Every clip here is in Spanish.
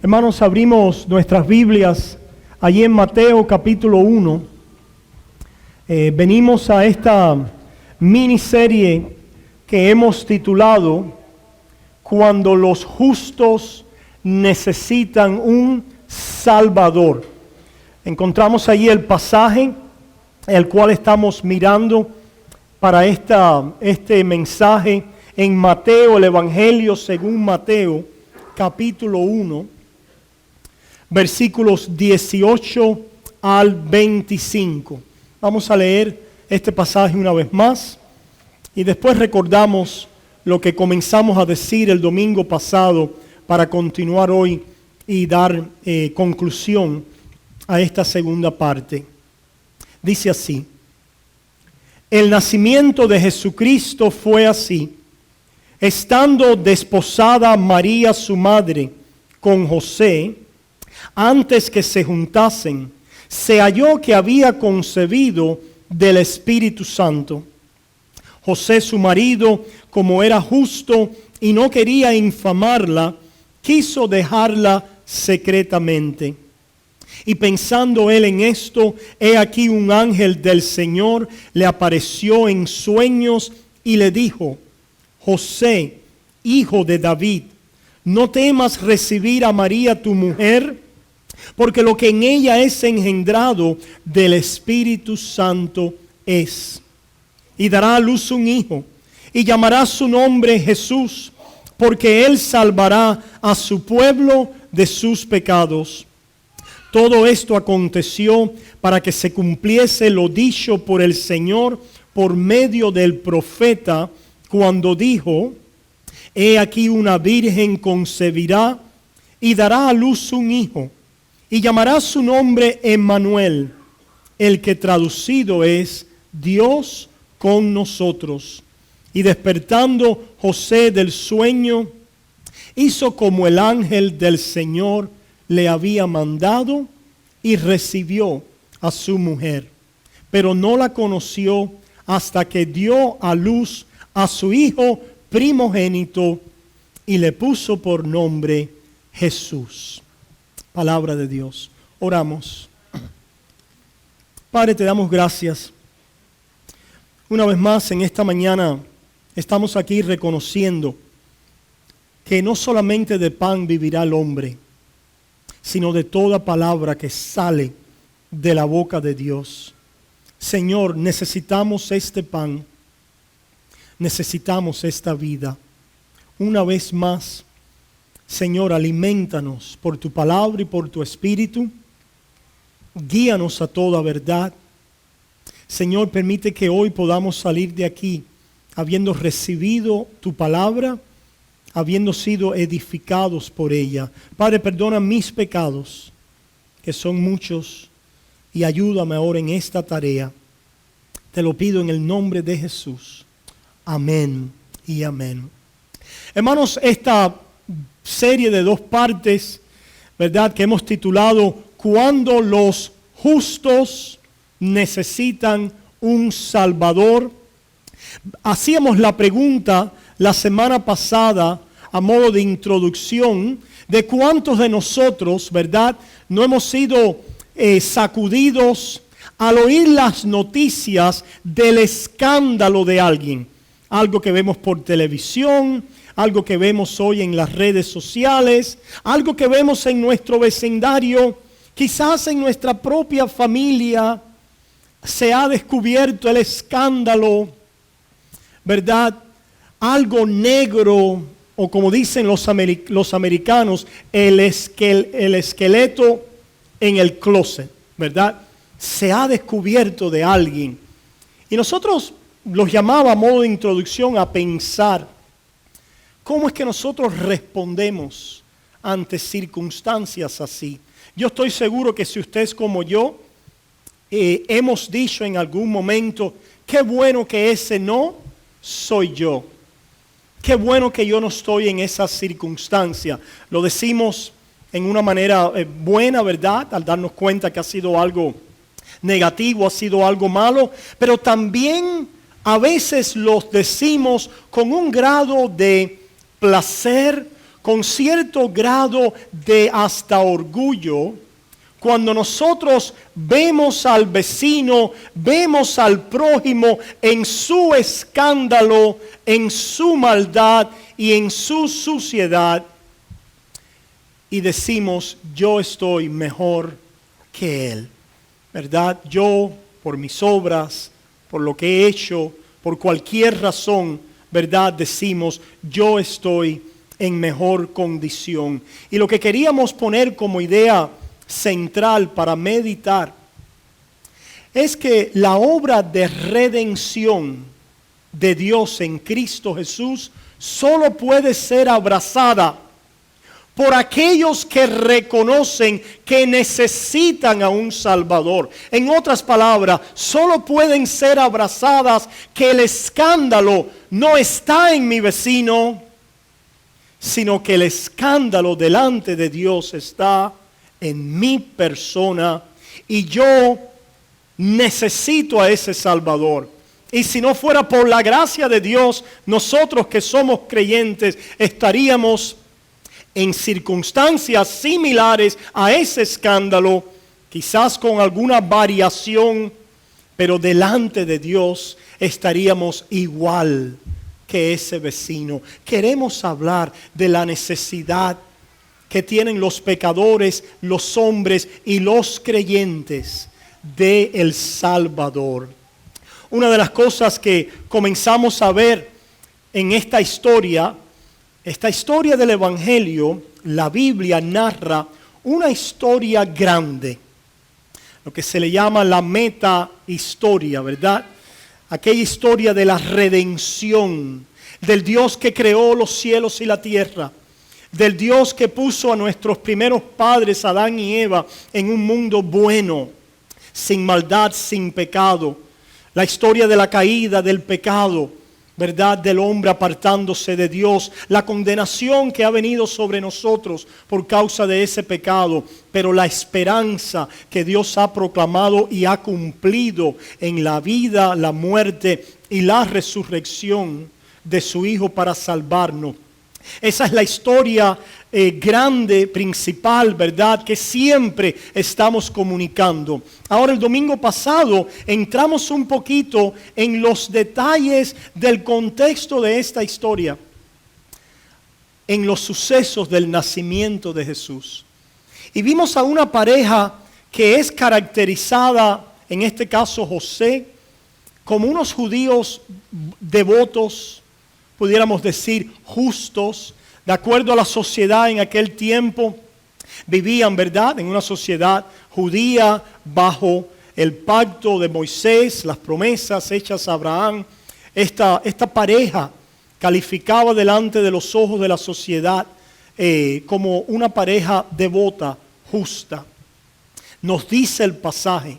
Hermanos, abrimos nuestras Biblias allí en Mateo capítulo 1. Venimos a esta miniserie que hemos titulado Cuando los justos necesitan un Salvador. Encontramos allí el pasaje el cual estamos mirando para este mensaje en Mateo, el Evangelio según Mateo, capítulo 1, versículos 18 al 25. Vamos a leer este pasaje una vez más y después recordamos lo que comenzamos a decir el domingo pasado para continuar hoy y dar conclusión a esta segunda parte. Dice así: el nacimiento de Jesucristo fue así. Estando desposada María su madre con José, antes que se juntasen, se halló que había concebido del Espíritu Santo. José su marido, como era justo y no quería infamarla, quiso dejarla secretamente. Y pensando él en esto, he aquí un ángel del Señor le apareció en sueños y le dijo: José, hijo de David, no temas recibir a María tu mujer, porque lo que en ella es engendrado del Espíritu Santo es. Y dará a luz un hijo, y llamará su nombre Jesús, porque él salvará a su pueblo de sus pecados. Todo esto aconteció para que se cumpliese lo dicho por el Señor por medio del profeta, cuando dijo: he aquí una virgen concebirá y dará a luz un hijo, y llamará su nombre Emmanuel, el que traducido es Dios con nosotros. Y despertando José del sueño, hizo como el ángel del Señor le había mandado y recibió a su mujer. Pero no la conoció hasta que dio a luz a su hijo primogénito y le puso por nombre Jesús. Palabra de Dios. Oramos. Padre, te damos gracias. Una vez más en esta mañana estamos aquí reconociendo que no solamente de pan vivirá el hombre, sino de toda palabra que sale de la boca de Dios. Señor, necesitamos este pan, necesitamos esta vida. Una vez más, Señor, aliméntanos por tu palabra y por tu espíritu. Guíanos a toda verdad. Señor, permite que hoy podamos salir de aquí habiendo recibido tu palabra, habiendo sido edificados por ella. Padre, perdona mis pecados, que son muchos, y ayúdame ahora en esta tarea. Te lo pido en el nombre de Jesús. Amén y amén. Hermanos, esta serie de 2 partes, ¿verdad?, que hemos titulado Cuando los justos necesitan un Salvador. Hacíamos la pregunta la semana pasada a modo de introducción de cuántos de nosotros, ¿verdad?, no hemos sido sacudidos al oír las noticias del escándalo de alguien. Algo que vemos por televisión, algo que vemos hoy en las redes sociales, algo que vemos en nuestro vecindario, quizás en nuestra propia familia. Se ha descubierto el escándalo, ¿verdad? Algo negro, o como dicen los americanos, el esqueleto en el closet, ¿verdad? Se ha descubierto de alguien. Y nosotros los llamaba a modo de introducción a pensar cómo es que nosotros respondemos ante circunstancias así. Yo estoy seguro que si usted es como yo, hemos dicho en algún momento: qué bueno que ese no soy yo. Qué bueno que yo no estoy en esa circunstancia. Lo decimos en una manera buena, ¿verdad?, al darnos cuenta que ha sido algo negativo, ha sido algo malo, pero también a veces los decimos con un grado de placer, con cierto grado de hasta orgullo cuando nosotros vemos al vecino, vemos al prójimo en su escándalo, en su maldad y en su suciedad y decimos, yo estoy mejor que él, ¿verdad? Yo, por mis obras, por lo que he hecho, por cualquier razón, ¿verdad? Decimos, yo estoy en mejor condición. Y lo que queríamos poner como idea central para meditar es que la obra de redención de Dios en Cristo Jesús solo puede ser abrazada por aquellos que reconocen que necesitan a un Salvador. En otras palabras, solo pueden ser abrazadas que el escándalo no está en mi vecino, sino que el escándalo delante de Dios está en mi persona y yo necesito a ese Salvador. Y si no fuera por la gracia de Dios, nosotros que somos creyentes estaríamos en circunstancias similares a ese escándalo, quizás con alguna variación, pero delante de Dios estaríamos igual que ese vecino. Queremos hablar de la necesidad que tienen los pecadores, los hombres y los creyentes de el Salvador. Una de las cosas que comenzamos a ver en esta historia del Evangelio, la Biblia narra una historia grande, lo que se le llama la meta historia, ¿verdad? Aquella historia de la redención, del Dios que creó los cielos y la tierra, del Dios que puso a nuestros primeros padres, Adán y Eva, en un mundo bueno, sin maldad, sin pecado. La historia de la caída, del pecado, ¿verdad? Del hombre apartándose de Dios, la condenación que ha venido sobre nosotros por causa de ese pecado, pero la esperanza que Dios ha proclamado y ha cumplido en la vida, la muerte y la resurrección de su Hijo para salvarnos. Esa es la historia grande, principal, ¿verdad? Que siempre estamos comunicando. Ahora, el domingo pasado entramos un poquito en los detalles del contexto de esta historia, en los sucesos del nacimiento de Jesús. Y vimos a una pareja que es caracterizada, en este caso José, como unos judíos devotos, pudiéramos decir justos, de acuerdo a la sociedad en aquel tiempo. Vivían, ¿verdad?, en una sociedad judía bajo el pacto de Moisés, las promesas hechas a Abraham. Esta pareja calificaba delante de los ojos de la sociedad como una pareja devota, justa. Nos dice el pasaje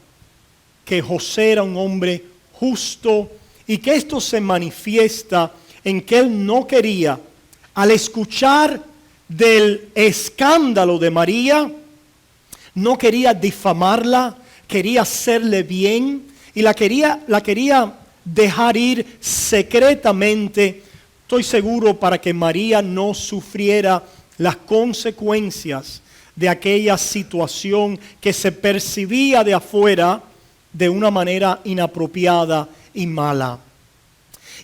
que José era un hombre justo y que esto se manifiesta en que él no quería, al escuchar del escándalo de María, no quería difamarla, quería hacerle bien y la quería dejar ir secretamente, estoy seguro, para que María no sufriera las consecuencias de aquella situación que se percibía de afuera de una manera inapropiada y mala.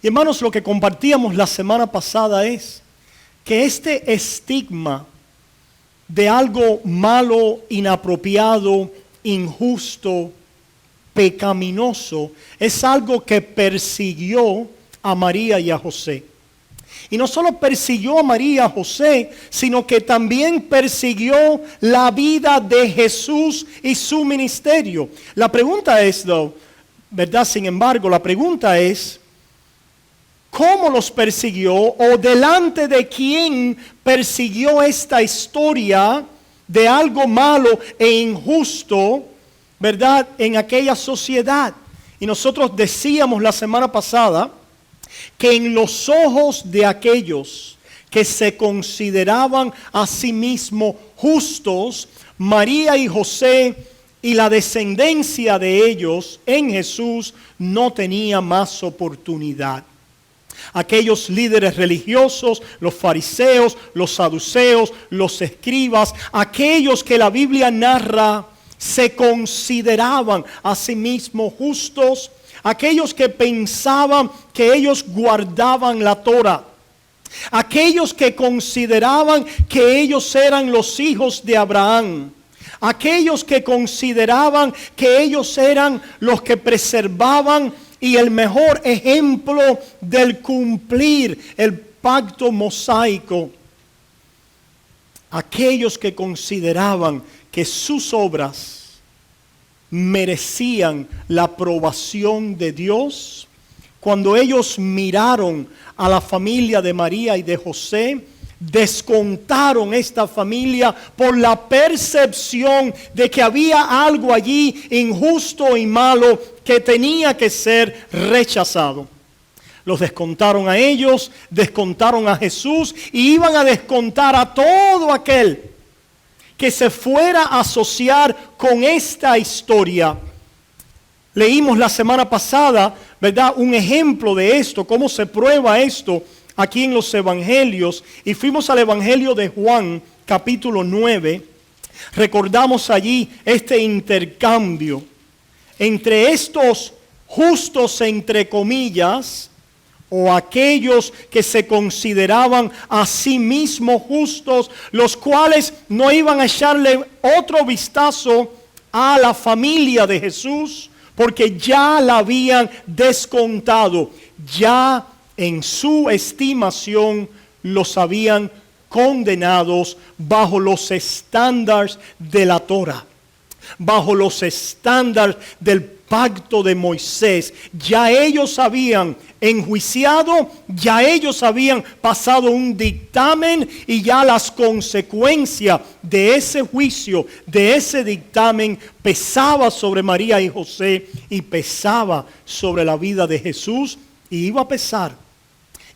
Y hermanos, lo que compartíamos la semana pasada es que este estigma de algo malo, inapropiado, injusto, pecaminoso, es algo que persiguió a María y a José. Y no solo persiguió a María y a José, sino que también persiguió la vida de Jesús y su ministerio. La pregunta es, ¿verdad? Sin embargo, la pregunta es, ¿cómo los persiguió o delante de quién persiguió esta historia de algo malo e injusto, ¿verdad?, en aquella sociedad? Y nosotros decíamos la semana pasada que en los ojos de aquellos que se consideraban a sí mismos justos, María y José y la descendencia de ellos en Jesús no tenía más oportunidad. Aquellos líderes religiosos, los fariseos, los saduceos, los escribas, aquellos que la Biblia narra se consideraban a sí mismos justos, aquellos que pensaban que ellos guardaban la Torá, aquellos que consideraban que ellos eran los hijos de Abraham, aquellos que consideraban que ellos eran los que preservaban y el mejor ejemplo del cumplir el pacto mosaico, aquellos que consideraban que sus obras merecían la aprobación de Dios, cuando ellos miraron a la familia de María y de José, descontaron esta familia por la percepción de que había algo allí injusto y malo que tenía que ser rechazado. Los descontaron a ellos, descontaron a Jesús y iban a descontar a todo aquel que se fuera a asociar con esta historia. Leímos la semana pasada, ¿verdad?, un ejemplo de esto, cómo se prueba esto aquí en los evangelios, y fuimos al evangelio de Juan, capítulo 9, recordamos allí este intercambio entre estos justos, entre comillas, o aquellos que se consideraban a sí mismos justos, los cuales no iban a echarle otro vistazo a la familia de Jesús, porque ya la habían descontado, ya en su estimación los habían condenados bajo los estándares de la Torá, bajo los estándares del pacto de Moisés. Ya ellos habían enjuiciado, ya ellos habían pasado un dictamen y ya las consecuencias de ese juicio, de ese dictamen, pesaba sobre María y José y pesaba sobre la vida de Jesús y iba a pesar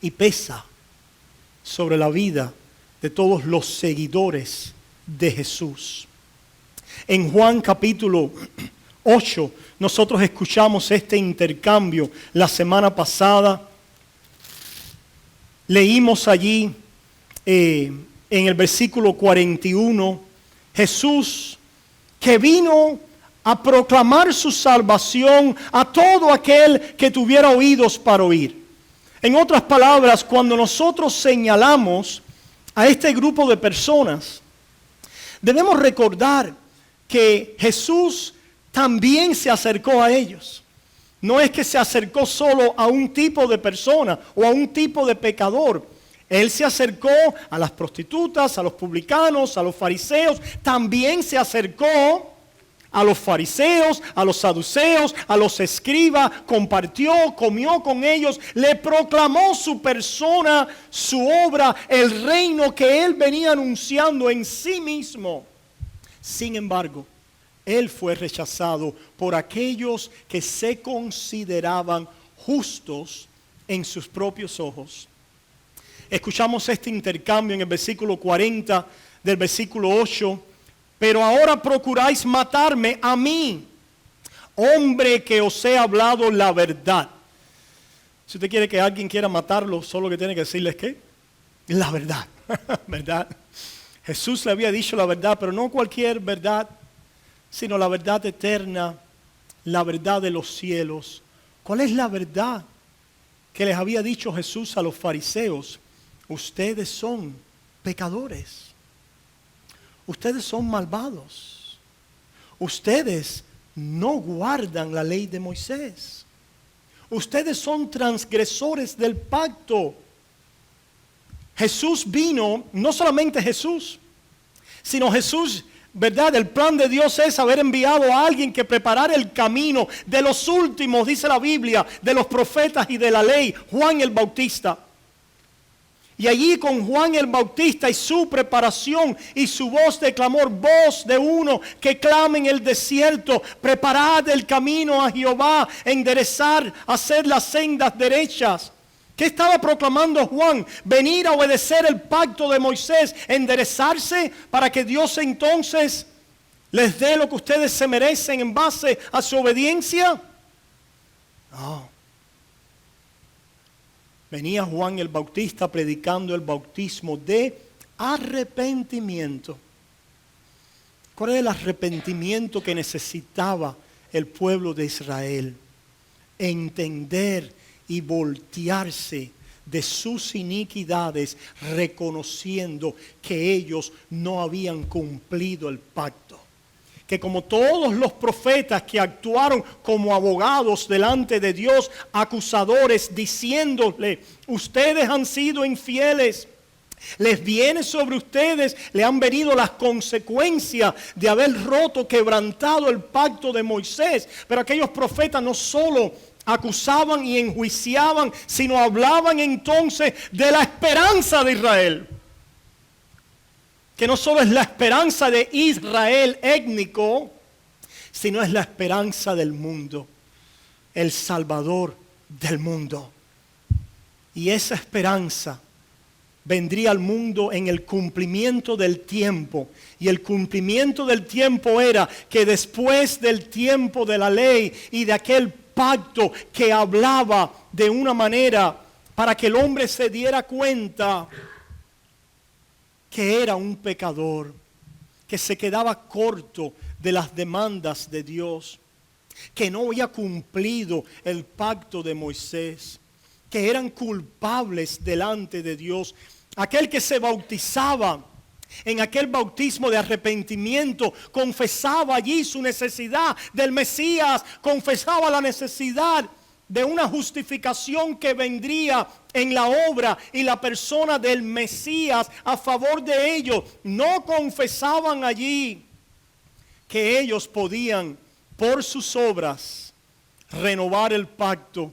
y pesa sobre la vida de todos los seguidores de Jesús. En Juan capítulo 8, nosotros escuchamos este intercambio la semana pasada. Leímos allí en el versículo 41, Jesús que vino a proclamar su salvación a todo aquel que tuviera oídos para oír. En otras palabras, cuando nosotros señalamos a este grupo de personas, debemos recordar que Jesús también se acercó a ellos. No es que se acercó solo a un tipo de persona o a un tipo de pecador. Él se acercó a las prostitutas, a los publicanos, a los fariseos. También se acercó a los fariseos, a los saduceos, a los escribas. Compartió, comió con ellos. Le proclamó su persona, su obra, el reino que él venía anunciando en sí mismo. Sin embargo, él fue rechazado por aquellos que se consideraban justos en sus propios ojos. Escuchamos este intercambio en el versículo 40 del versículo 8. Pero ahora procuráis matarme a mí, hombre que os he hablado la verdad. Si usted quiere que alguien quiera matarlo, solo que tiene que decirles ¿qué? La verdad, ¿verdad? Jesús le había dicho la verdad, pero no cualquier verdad, sino la verdad eterna, la verdad de los cielos. ¿Cuál es la verdad que les había dicho Jesús a los fariseos? Ustedes son pecadores. Ustedes son malvados. Ustedes no guardan la ley de Moisés. Ustedes son transgresores del pacto. Jesús vino, no solamente Jesús, sino Jesús, ¿verdad? El plan de Dios es haber enviado a alguien que preparara el camino de los últimos, dice la Biblia, de los profetas y de la ley, Juan el Bautista. Y allí con Juan el Bautista y su preparación y su voz de clamor, voz de uno que clama en el desierto, preparad el camino a Jehová, enderezar, hacer las sendas derechas. ¿Qué estaba proclamando Juan? Venir a obedecer el pacto de Moisés, enderezarse para que Dios entonces les dé lo que ustedes se merecen en base a su obediencia. No. Venía Juan el Bautista predicando el bautismo de arrepentimiento. ¿Cuál era el arrepentimiento que necesitaba el pueblo de Israel? Entender y voltearse de sus iniquidades, reconociendo que ellos no habían cumplido el pacto. Que como todos los profetas que actuaron como abogados delante de Dios, acusadores, diciéndole, ustedes han sido infieles, les viene sobre ustedes, le han venido las consecuencias de haber roto, quebrantado el pacto de Moisés. Pero aquellos profetas no solo acusaban y enjuiciaban, sino hablaban entonces de la esperanza de Israel. Que no solo es la esperanza de Israel étnico, sino es la esperanza del mundo, el Salvador del mundo. Y esa esperanza vendría al mundo en el cumplimiento del tiempo. Y el cumplimiento del tiempo era que después del tiempo de la ley y de aquel pacto que hablaba de una manera para que el hombre se diera cuenta que era un pecador, que se quedaba corto de las demandas de Dios, que no había cumplido el pacto de Moisés, que eran culpables delante de Dios. Aquel que se bautizaba en aquel bautismo de arrepentimiento, confesaba allí su necesidad del Mesías, confesaba la necesidad de una justificación que vendría en la obra y la persona del Mesías a favor de ellos. No confesaban allí que ellos podían por sus obras renovar el pacto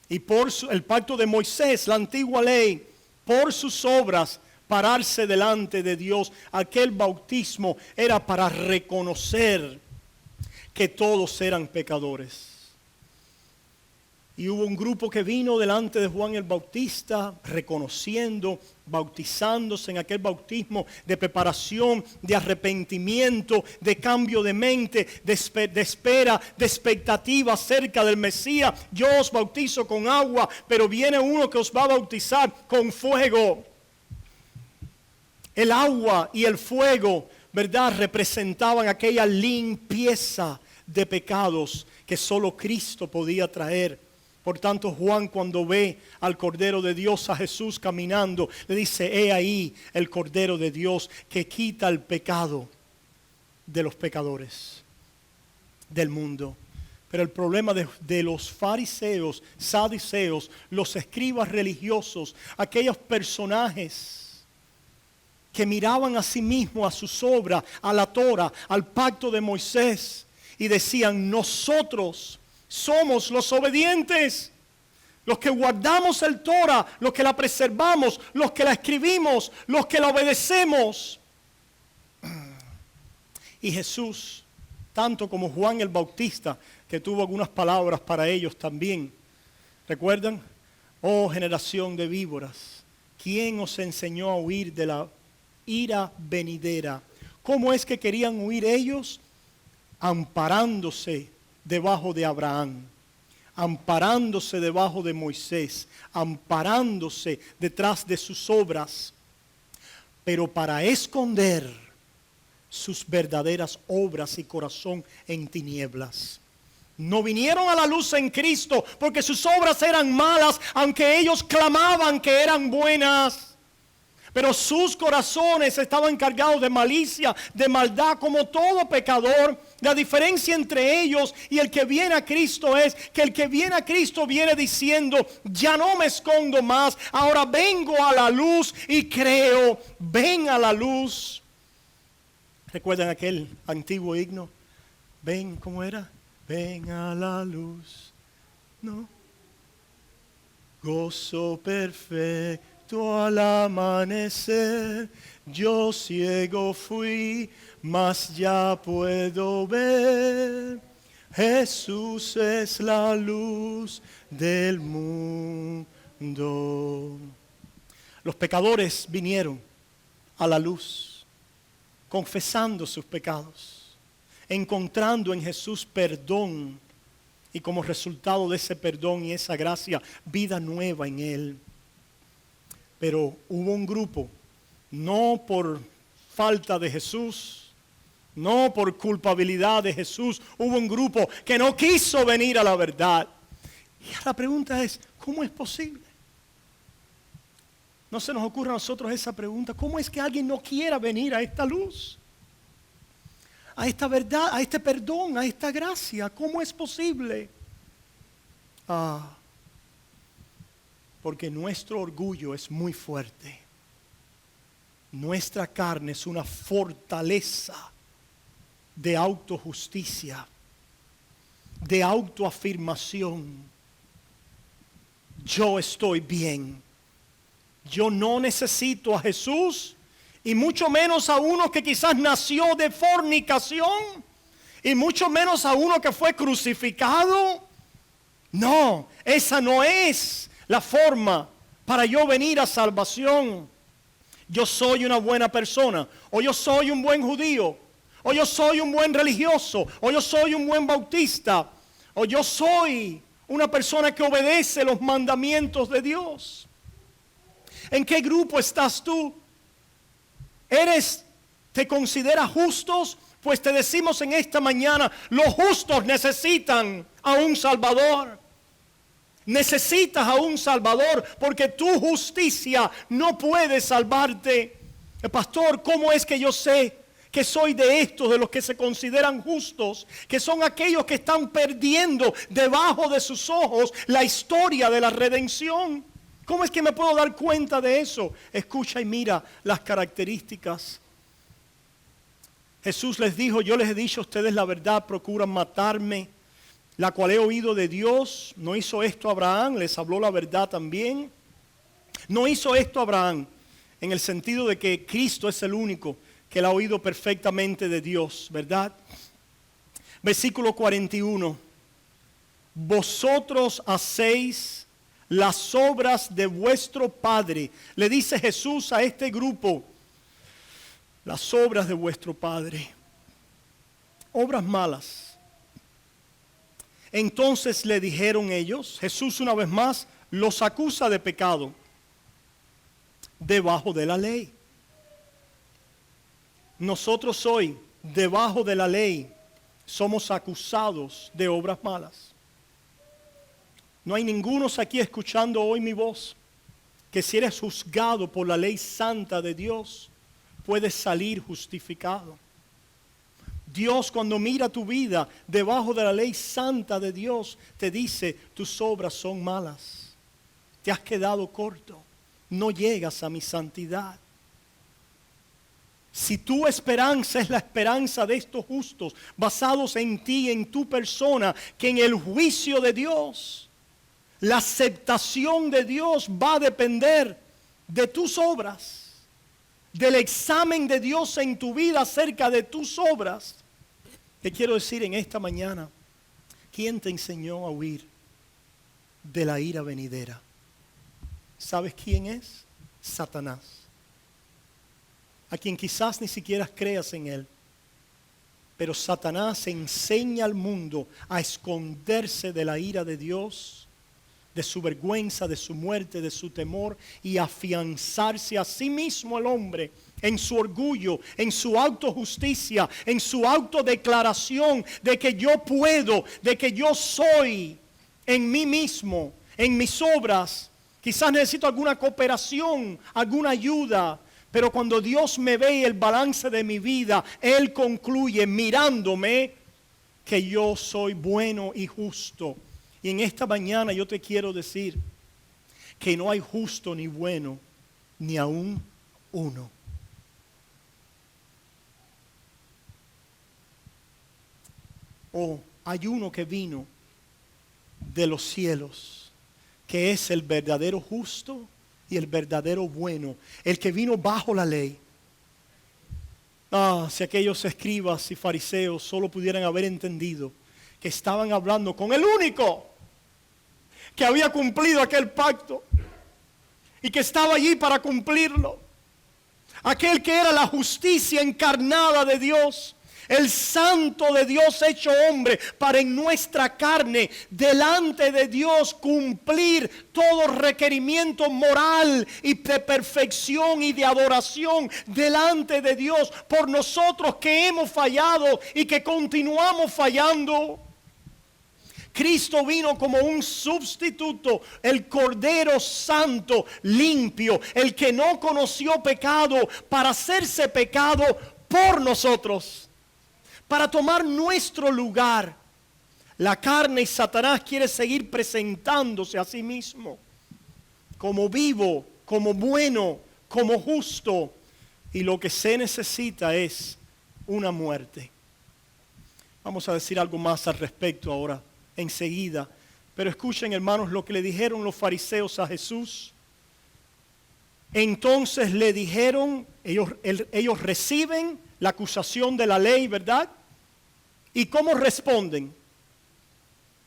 y por el pacto de Moisés, la antigua ley, por sus obras pararse delante de Dios. Aquel bautismo era para reconocer que todos eran pecadores. Y hubo un grupo que vino delante de Juan el Bautista, reconociendo, bautizándose en aquel bautismo de preparación, de arrepentimiento, de cambio de mente, de espera, de expectativa acerca del Mesías. Yo os bautizo con agua, pero viene uno que os va a bautizar con fuego. El agua y el fuego, ¿verdad?, representaban aquella limpieza de pecados que solo Cristo podía traer. Por tanto, Juan, cuando ve al Cordero de Dios, a Jesús caminando, le dice, he ahí el Cordero de Dios que quita el pecado de los pecadores del mundo. Pero el problema de los fariseos, saduceos, los escribas religiosos, aquellos personajes que miraban a sí mismos, a sus obras, a la Torah, al pacto de Moisés, y decían, nosotros somos los obedientes, los que guardamos el Torah, los que la preservamos, los que la escribimos, los que la obedecemos. Y Jesús, tanto como Juan el Bautista, que tuvo algunas palabras para ellos también. ¿Recuerdan? Oh generación de víboras, ¿quién os enseñó a huir de la ira venidera? ¿Cómo es que querían huir ellos? Amparándose debajo de Abraham, amparándose debajo de Moisés, amparándose detrás de sus obras, pero para esconder sus verdaderas obras y corazón en tinieblas. No vinieron a la luz en Cristo porque sus obras eran malas, aunque ellos clamaban que eran buenas. Pero sus corazones estaban cargados de malicia, de maldad, como todo pecador. La diferencia entre ellos y el que viene a Cristo es que el que viene a Cristo viene diciendo, ya no me escondo más, ahora vengo a la luz y creo, ven a la luz. ¿Recuerdan aquel antiguo himno? Ven, ¿cómo era? Ven a la luz, ¿no? Gozo perfecto al amanecer, yo ciego fui, mas ya puedo ver. Jesús es la luz del mundo. Los pecadores vinieron a la luz, confesando sus pecados, encontrando en Jesús perdón y como resultado de ese perdón y esa gracia, vida nueva en Él. Pero hubo un grupo, no por falta de Jesús, no por culpabilidad de Jesús, hubo un grupo que no quiso venir a la verdad. Y la pregunta es, ¿cómo es posible? No se nos ocurre a nosotros esa pregunta, ¿cómo es que alguien no quiera venir a esta luz? A esta verdad, a este perdón, a esta gracia, ¿cómo es posible? Porque nuestro orgullo es muy fuerte. Nuestra carne es una fortaleza de autojusticia, de autoafirmación. Yo estoy bien. Yo no necesito a Jesús, y mucho menos a uno que quizás nació de fornicación, y mucho menos a uno que fue crucificado. No, esa no es la forma para yo venir a salvación. Yo soy una buena persona, o yo soy un buen judío, o yo soy un buen religioso, o yo soy un buen bautista, o yo soy una persona que obedece los mandamientos de Dios. ¿En qué grupo estás tú? ¿Te consideras justos? Pues te decimos en esta mañana, los justos necesitan a un Salvador. Necesitas a un Salvador, porque tu justicia no puede salvarte. Pastor, ¿cómo es que yo sé que soy de estos, de los que se consideran justos? Que son aquellos que están perdiendo debajo de sus ojos la historia de la redención. ¿Cómo es que me puedo dar cuenta de eso? Escucha y mira las características. Jesús les dijo, yo les he dicho a ustedes la verdad, procuran matarme, la cual he oído de Dios. No hizo esto Abraham, les habló la verdad también. No hizo esto Abraham en el sentido de que Cristo es el único que la ha oído perfectamente de Dios, ¿verdad? Versículo 41. Vosotros hacéis las obras de vuestro Padre. Le dice Jesús a este grupo, las obras de vuestro Padre. Obras malas. Entonces le dijeron ellos, Jesús una vez más los acusa de pecado debajo de la ley. Nosotros hoy, debajo de la ley, somos acusados de obras malas. No hay ningunos aquí escuchando hoy mi voz que si eres juzgado por la ley santa de Dios, puedes salir justificado. Dios, cuando mira tu vida debajo de la ley santa de Dios, te dice, tus obras son malas. Te has quedado corto. No llegas a mi santidad. Si tu esperanza es la esperanza de estos justos, basados en ti, en tu persona, que en el juicio de Dios, la aceptación de Dios va a depender de tus obras, del examen de Dios en tu vida acerca de tus obras. Te quiero decir en esta mañana, ¿quién te enseñó a huir de la ira venidera? ¿Sabes quién es? Satanás. A quien quizás ni siquiera creas en él. Pero Satanás enseña al mundo a esconderse de la ira de Dios, de su vergüenza, de su muerte, de su temor, y afianzarse a sí mismo el hombre en su orgullo, en su autojusticia, en su autodeclaración de que yo puedo, de que yo soy en mí mismo, en mis obras. Quizás necesito alguna cooperación, alguna ayuda, pero cuando Dios me ve el balance de mi vida, Él concluye mirándome que yo soy bueno y justo. Y en esta mañana yo te quiero decir que no hay justo ni bueno, ni aún uno. Hay uno que vino de los cielos, que es el verdadero justo y el verdadero bueno, el que vino bajo la ley. Si aquellos escribas y fariseos solo pudieran haber entendido que estaban hablando con el único que había cumplido aquel pacto y que estaba allí para cumplirlo. Aquel que era la justicia encarnada de Dios, el Santo de Dios hecho hombre, para en nuestra carne, delante de Dios, cumplir todo requerimiento moral y de perfección y de adoración delante de Dios por nosotros que hemos fallado y que continuamos fallando. Cristo vino como un sustituto, el Cordero Santo, limpio, el que no conoció pecado, para hacerse pecado por nosotros, para tomar nuestro lugar. La carne y Satanás quiere seguir presentándose a sí mismo como vivo, como bueno, como justo, y lo que se necesita es una muerte. Vamos a decir algo más al respecto ahora, enseguida. Pero escuchen, hermanos, lo que le dijeron los fariseos a Jesús. Entonces le dijeron, ellos reciben la acusación de la ley, ¿verdad? ¿Y cómo responden?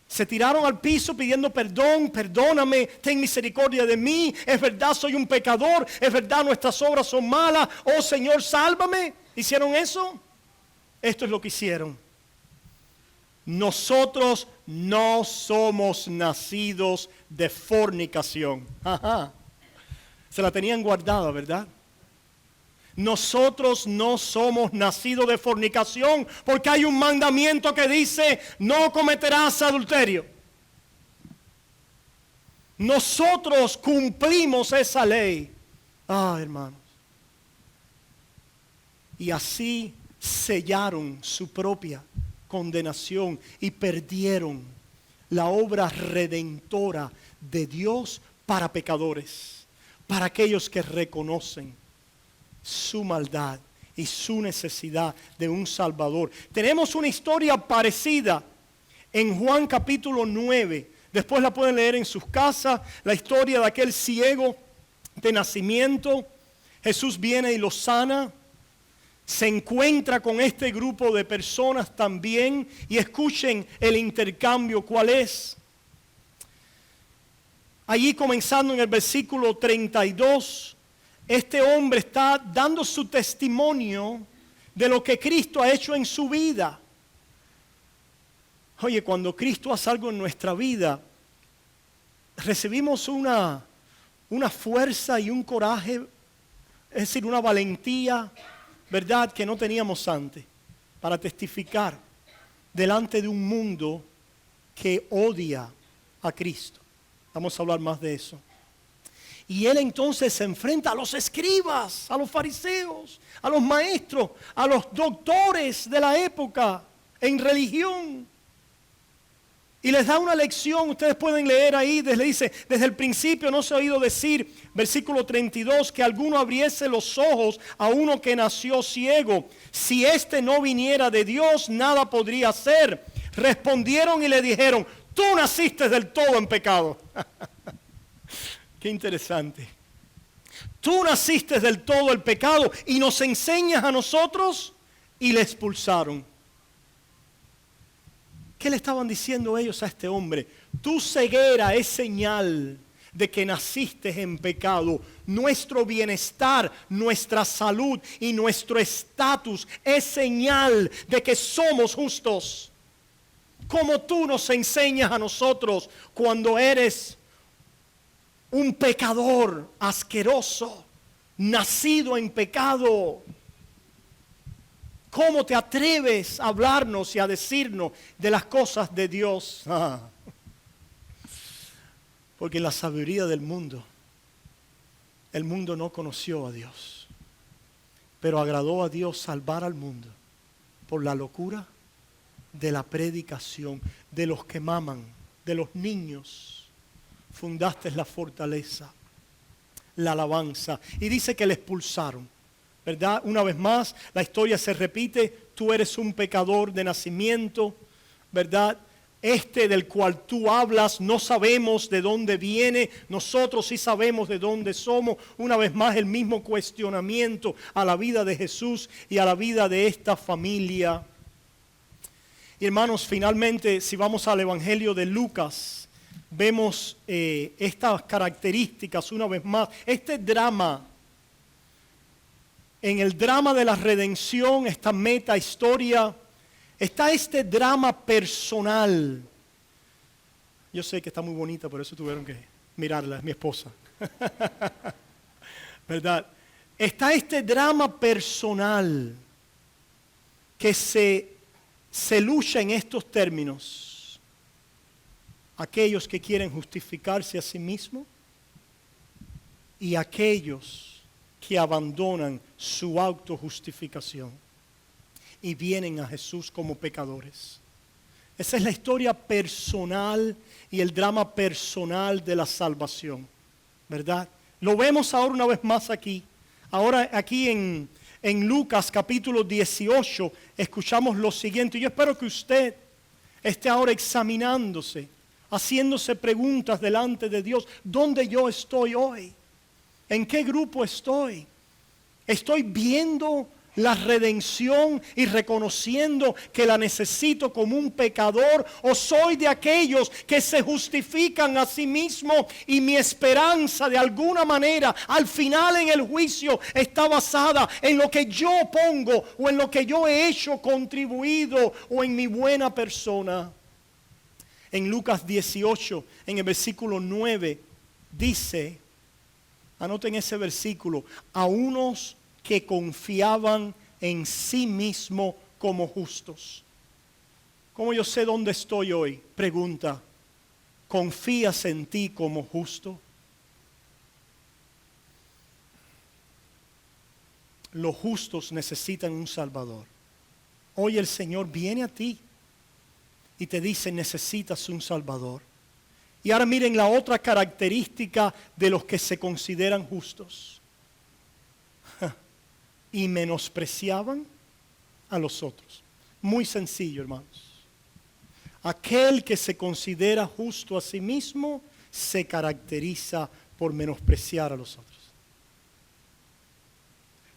Se tiraron al piso pidiendo perdón, perdóname, ten misericordia de mí, es verdad soy un pecador, es verdad nuestras obras son malas, oh Señor sálvame. ¿Hicieron eso? Esto es lo que hicieron. Nosotros no somos nacidos de fornicación. Ajá. Se la tenían guardada, ¿verdad? Nosotros no somos nacidos de fornicación porque hay un mandamiento que dice no cometerás adulterio. Nosotros cumplimos esa ley. Hermanos. Y así sellaron su propia condenación y perdieron la obra redentora de Dios para pecadores, para aquellos que reconocen su maldad y su necesidad de un Salvador. Tenemos una historia parecida en Juan capítulo 9. Después la pueden leer en sus casas, la historia de aquel ciego de nacimiento. Jesús viene y lo sana. Se encuentra con este grupo de personas también. Y escuchen el intercambio, ¿cuál es? Allí comenzando en el versículo 32, este hombre está dando su testimonio de lo que Cristo ha hecho en su vida. Oye, cuando Cristo hace algo en nuestra vida, recibimos una fuerza y un coraje, es decir, una valentía, ¿verdad?, que no teníamos antes, para testificar delante de un mundo que odia a Cristo. Vamos a hablar más de eso. Y él entonces se enfrenta a los escribas, a los fariseos, a los maestros, a los doctores de la época en religión. Y les da una lección, ustedes pueden leer ahí, le dice, desde el principio no se ha oído decir, versículo 32, que alguno abriese los ojos a uno que nació ciego. Si éste no viniera de Dios, nada podría hacer. Respondieron y le dijeron, tú naciste del todo en pecado. Qué interesante. Tú naciste del todo el pecado y nos enseñas a nosotros, y le expulsaron. ¿Qué le estaban diciendo ellos a este hombre? Tu ceguera es señal de que naciste en pecado. Nuestro bienestar, nuestra salud y nuestro estatus es señal de que somos justos. Como tú nos enseñas a nosotros cuando eres un pecador asqueroso, nacido en pecado. ¿Cómo te atreves a hablarnos y a decirnos de las cosas de Dios? Porque la sabiduría del mundo, el mundo no conoció a Dios, pero agradó a Dios salvar al mundo por la locura de la predicación, de los que maman, de los niños. Fundaste la fortaleza, la alabanza. Y dice que le expulsaron, ¿verdad? Una vez más, la historia se repite. Tú eres un pecador de nacimiento, ¿verdad? Este del cual tú hablas, no sabemos de dónde viene. Nosotros sí sabemos de dónde somos. Una vez más, el mismo cuestionamiento a la vida de Jesús y a la vida de esta familia. Y hermanos, finalmente, si vamos al Evangelio de Lucas, vemos estas características una vez más. Este drama en el drama de la redención, esta meta historia, está este drama personal. Yo sé que está muy bonita, por eso tuvieron que mirarla, es mi esposa. ¿Verdad? Está este drama personal que se lucha en estos términos. Aquellos que quieren justificarse a sí mismos y aquellos que abandonan su autojustificación y vienen a Jesús como pecadores. Esa es la historia personal y el drama personal de la salvación, ¿verdad? Lo vemos ahora una vez más aquí. Ahora aquí en Lucas capítulo 18 escuchamos lo siguiente. Yo espero que usted esté ahora examinándose, haciéndose preguntas delante de Dios. ¿Dónde yo estoy hoy? ¿En qué grupo estoy? ¿Estoy viendo la redención y reconociendo que la necesito como un pecador? ¿O soy de aquellos que se justifican a sí mismos y mi esperanza de alguna manera al final en el juicio está basada en lo que yo pongo o en lo que yo he hecho, contribuido o en mi buena persona? En Lucas 18, en el versículo 9, dice, anoten ese versículo, a unos que confiaban en sí mismo como justos. ¿Cómo yo sé dónde estoy hoy? Pregunta, ¿confías en ti como justo? Los justos necesitan un Salvador. Hoy el Señor viene a ti y te dice, necesitas un Salvador. Y ahora miren la otra característica de los que se consideran justos. Y menospreciaban a los otros. Muy sencillo, hermanos. Aquel que se considera justo a sí mismo se caracteriza por menospreciar a los otros,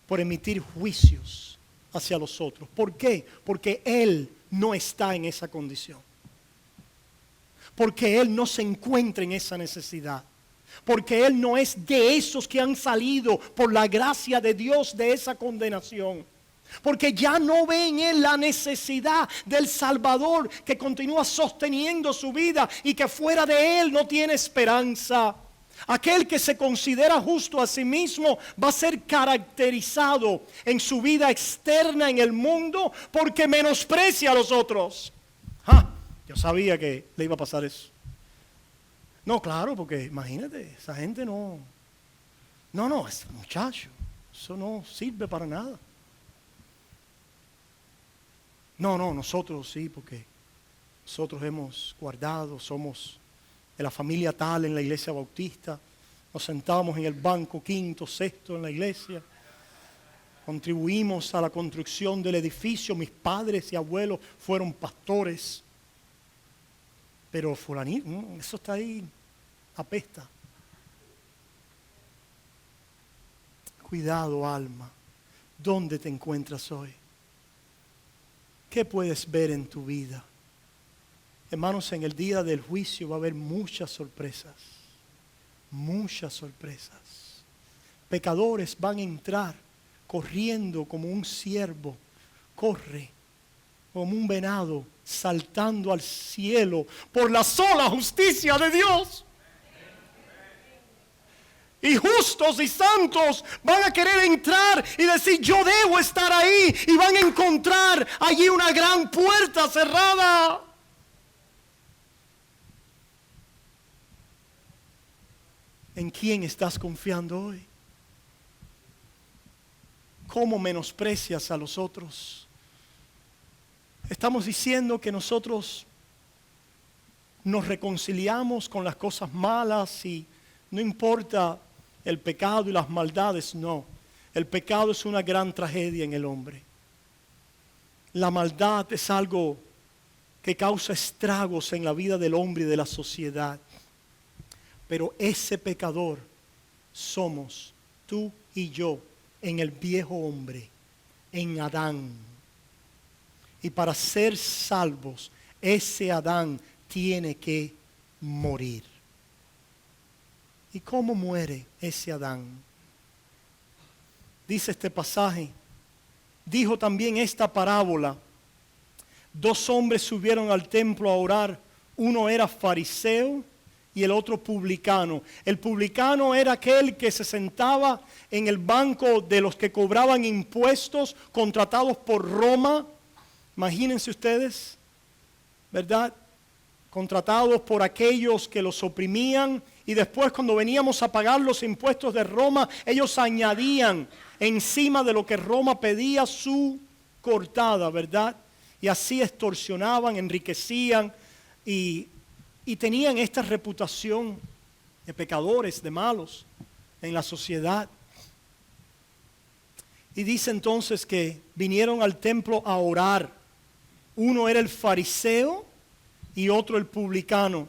por emitir juicios hacia los otros. ¿Por qué? Porque él no está en esa condición. Porque él no se encuentra en esa necesidad. Porque él no es de esos que han salido por la gracia de Dios de esa condenación. Porque ya no ve en él la necesidad del Salvador que continúa sosteniendo su vida y que fuera de él no tiene esperanza. Aquel que se considera justo a sí mismo va a ser caracterizado en su vida externa en el mundo porque menosprecia a los otros. Yo sabía que le iba a pasar eso. No, claro, porque imagínate, esa gente no, ese muchacho, eso no sirve para nada. No, nosotros sí, porque nosotros hemos guardado, somos de la familia tal en la iglesia bautista, nos sentábamos en el banco quinto, sexto en la iglesia, contribuimos a la construcción del edificio, mis padres y abuelos fueron pastores, pero fulanito, eso está ahí, apesta. Cuidado, alma, ¿dónde te encuentras hoy? ¿Qué puedes ver en tu vida? Hermanos, en el día del juicio va a haber muchas sorpresas. Muchas sorpresas. Pecadores van a entrar corriendo como un ciervo. Corre como un venado saltando al cielo por la sola justicia de Dios. Y justos y santos van a querer entrar y decir, yo debo estar ahí. Y van a encontrar allí una gran puerta cerrada. ¿En quién estás confiando hoy? ¿Cómo menosprecias a los otros? Estamos diciendo que nosotros nos reconciliamos con las cosas malas y no importa el pecado y las maldades, no. El pecado es una gran tragedia en el hombre. La maldad es algo que causa estragos en la vida del hombre y de la sociedad. Pero ese pecador somos tú y yo en el viejo hombre, en Adán. Y para ser salvos, ese Adán tiene que morir. ¿Y cómo muere ese Adán? dice este pasaje, dijo también esta parábola. 2 hombres subieron al templo a orar. Uno era fariseo y el otro publicano. El publicano era aquel que se sentaba en el banco de los que cobraban impuestos contratados por Roma. Imagínense ustedes, ¿verdad? Contratados por aquellos que los oprimían, y después cuando veníamos a pagar los impuestos de Roma, ellos añadían encima de lo que Roma pedía su cortada, ¿verdad? Y así extorsionaban, enriquecían y tenían esta reputación de pecadores, de malos en la sociedad. Y dice entonces que vinieron al templo a orar. Uno era el fariseo y otro el publicano.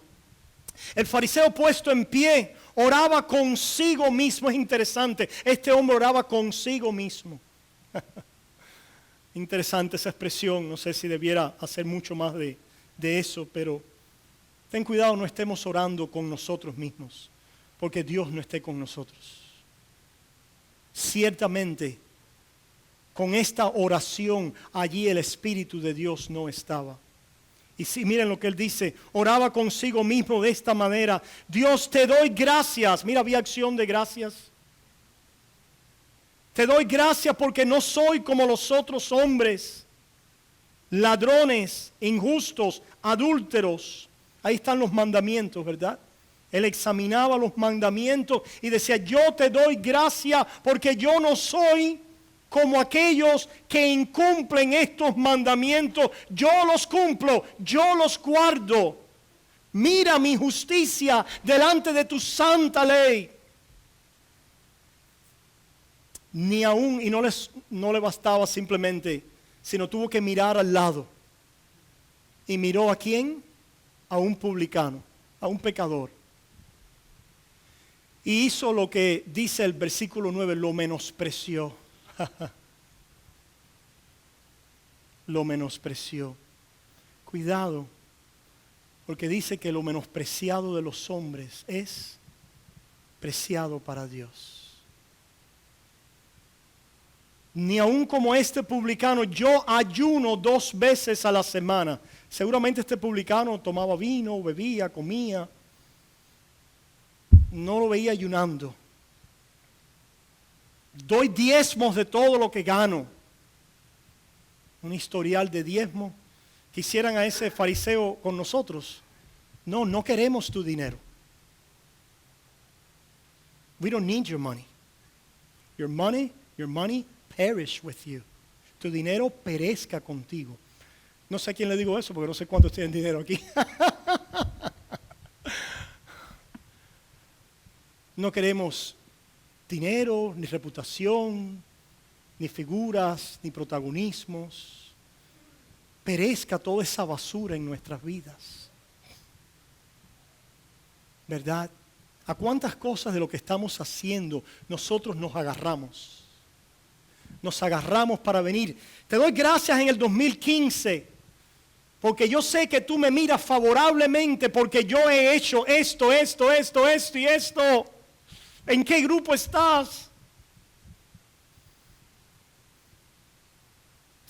El fariseo, puesto en pie, oraba consigo mismo. Es interesante, este hombre oraba consigo mismo. Interesante esa expresión, no sé si debiera hacer mucho más de eso, pero ten cuidado, no estemos orando con nosotros mismos, porque Dios no esté con nosotros. Ciertamente, con esta oración, allí el Espíritu de Dios no estaba. Y sí, miren lo que él dice, oraba consigo mismo de esta manera: Dios, te doy gracias. Mira, había acción de gracias. Te doy gracias porque no soy como los otros hombres, ladrones, injustos, adúlteros. Ahí están los mandamientos, ¿verdad? Él examinaba los mandamientos y decía, yo te doy gracias porque yo no soy como aquellos que incumplen estos mandamientos. Yo los cumplo, yo los guardo. Mira mi justicia delante de tu santa ley. Ni aún, y no le bastaba simplemente, sino tuvo que mirar al lado. ¿Y miró a quién? A un publicano, a un pecador. Y hizo lo que dice el versículo 9, lo menospreció. Lo menospreció. Cuidado, porque dice que lo menospreciado de los hombres es preciado para Dios. Ni aun como este publicano, yo ayuno 2 veces a la semana. Seguramente este publicano tomaba vino, bebía, comía. No lo veía ayunando. Doy diezmos de todo lo que gano. Un historial de diezmo. Quisieran a ese fariseo con nosotros. No, no queremos tu dinero. We don't need your money. Your money perish with you. Tu dinero perezca contigo. No sé a quién le digo eso porque no sé cuántos tienen dinero aquí. No queremos dinero, ni reputación, ni figuras, ni protagonismos. Perezca toda esa basura en nuestras vidas. ¿Verdad? ¿A cuántas cosas de lo que estamos haciendo nosotros nos agarramos? Nos agarramos para venir. Te doy gracias en el 2015, porque yo sé que tú me miras favorablemente, porque yo he hecho esto y esto. ¿En qué grupo estás?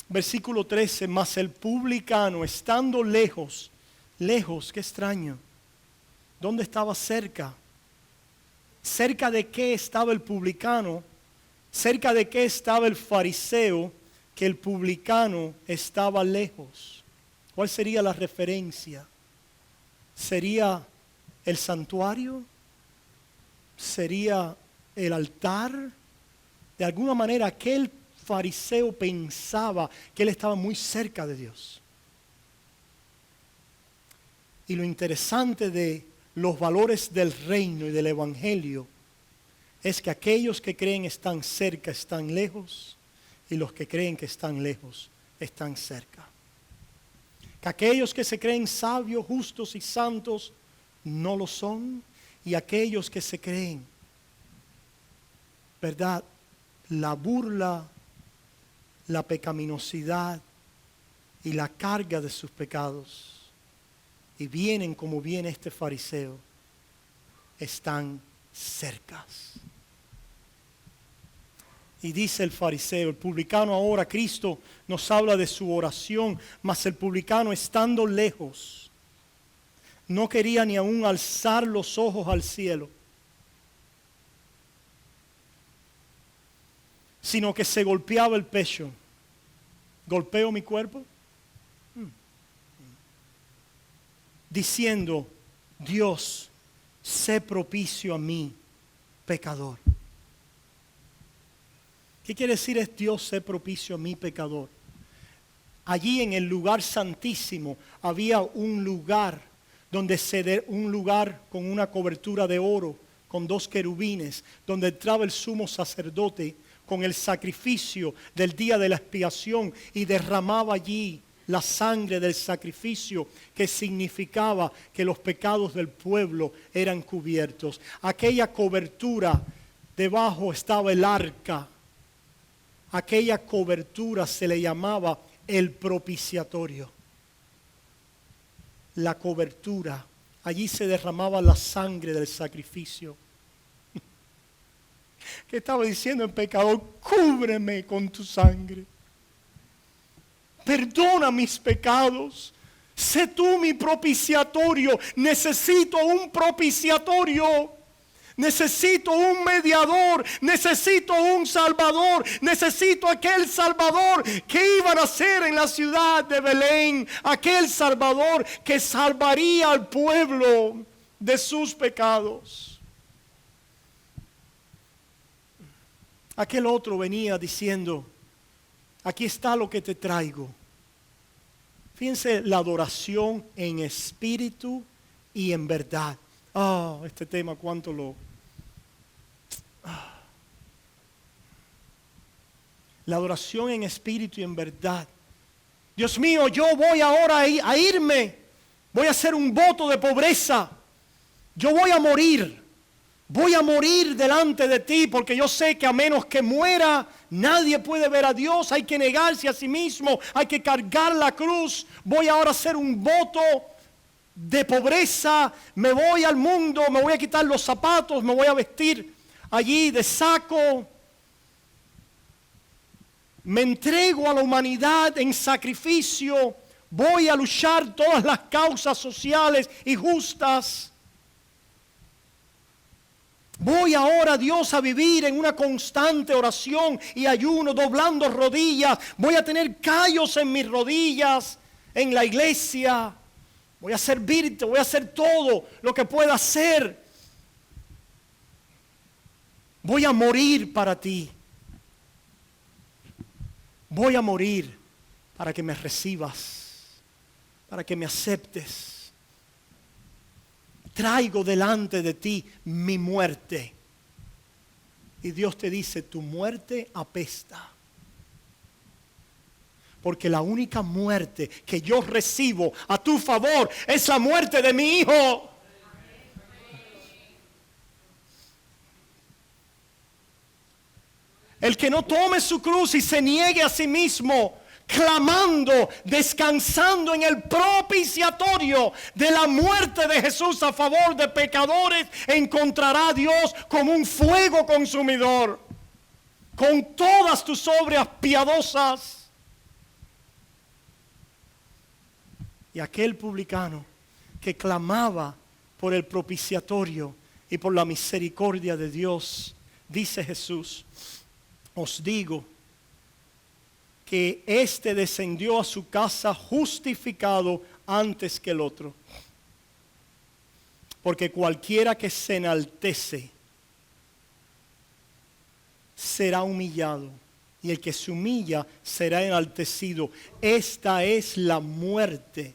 Versículo 13, mas el publicano, estando lejos, qué extraño. ¿Dónde estaba cerca? ¿Cerca de qué estaba el publicano? ¿Cerca de qué estaba el fariseo? Que el publicano estaba lejos. ¿Cuál sería la referencia? ¿Sería el santuario? ¿Sería el altar? De alguna manera aquel fariseo pensaba que él estaba muy cerca de Dios. Y lo interesante de los valores del reino y del evangelio es que aquellos que creen están cerca están lejos, y los que creen que están lejos están cerca. Que aquellos que se creen sabios, justos y santos no lo son, y aquellos que se creen, ¿verdad?, la burla, la pecaminosidad y la carga de sus pecados, y vienen como viene este fariseo, están cercas. Y dice el fariseo, el publicano ahora, Cristo nos habla de su oración, mas el publicano estando lejos, no quería ni aún alzar los ojos al cielo, sino que se golpeaba el pecho. ¿Golpeo mi cuerpo? Diciendo, Dios, sé propicio a mí, pecador. ¿Qué quiere decir es Dios sé propicio a mí, pecador? Allí en el lugar santísimo había un lugar un lugar con una cobertura de oro, con 2 querubines, donde entraba el sumo sacerdote con el sacrificio del día de la expiación y derramaba allí la sangre del sacrificio, que significaba que los pecados del pueblo eran cubiertos. Aquella cobertura, debajo estaba el arca. Aquella cobertura se le llamaba el propiciatorio. La cobertura, allí se derramaba la sangre del sacrificio. ¿Qué estaba diciendo el pecador? Cúbreme con tu sangre. Perdona mis pecados. Sé tú mi propiciatorio. Necesito un propiciatorio. Necesito un mediador, necesito un salvador, necesito aquel salvador que iba a nacer en la ciudad de Belén, aquel salvador que salvaría al pueblo de sus pecados. Aquel otro venía diciendo, aquí está lo que te traigo. Fíjense la adoración en espíritu y en verdad. Este tema cuánto lo... La adoración en espíritu y en verdad. Dios mío, yo voy ahora a irme. Voy a hacer un voto de pobreza. Yo voy a morir. Voy a morir delante de ti porque yo sé que a menos que muera, nadie puede ver a Dios. Hay que negarse a sí mismo. Hay que cargar la cruz. Voy ahora a hacer un voto de pobreza. Me voy al mundo. Me voy a quitar los zapatos. Me voy a vestir allí de saco. Me entrego a la humanidad en sacrificio. Voy a luchar todas las causas sociales y justas. Voy ahora, Dios, a vivir en una constante oración y ayuno, doblando rodillas. Voy a tener callos en mis rodillas en la iglesia. Voy a servirte, voy a hacer todo lo que pueda hacer. Voy a morir para ti. Voy a morir para que me recibas, para que me aceptes. Traigo delante de ti mi muerte. Y Dios te dice, tu muerte apesta. Porque la única muerte que yo recibo a tu favor es la muerte de mi hijo. El que no tome su cruz y se niegue a sí mismo, clamando, descansando en el propiciatorio de la muerte de Jesús a favor de pecadores, encontrará a Dios como un fuego consumidor, con todas tus obras piadosas. Y aquel publicano que clamaba por el propiciatorio y por la misericordia de Dios, dice Jesús, os digo que éste descendió a su casa justificado antes que el otro. Porque cualquiera que se enaltece será humillado, y el que se humilla será enaltecido. Esta es la muerte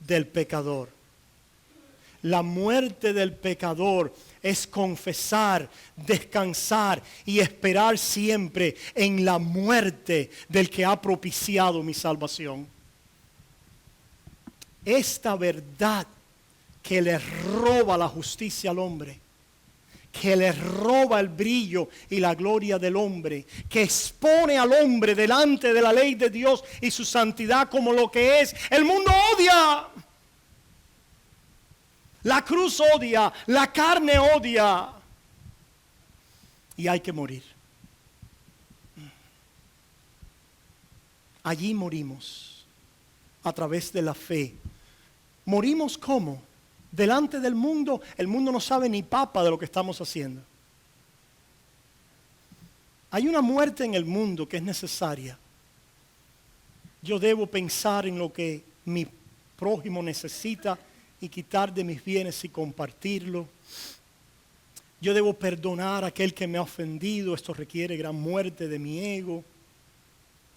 del pecador. La muerte del pecador es confesar, descansar y esperar siempre en la muerte del que ha propiciado mi salvación. Esta verdad que le roba la justicia al hombre, que le roba el brillo y la gloria del hombre, que expone al hombre delante de la ley de Dios y su santidad como lo que es, el mundo odia. La cruz odia, la carne odia. Y hay que morir. allí morimos a través de la fe. ¿Morimos cómo? Delante del mundo. El mundo no sabe ni papa de lo que estamos haciendo. Hay una muerte en el mundo que es necesaria. Yo debo pensar en lo que mi prójimo necesita y quitar de mis bienes y compartirlo. Yo debo perdonar a aquel que me ha ofendido. Esto requiere gran muerte de mi ego.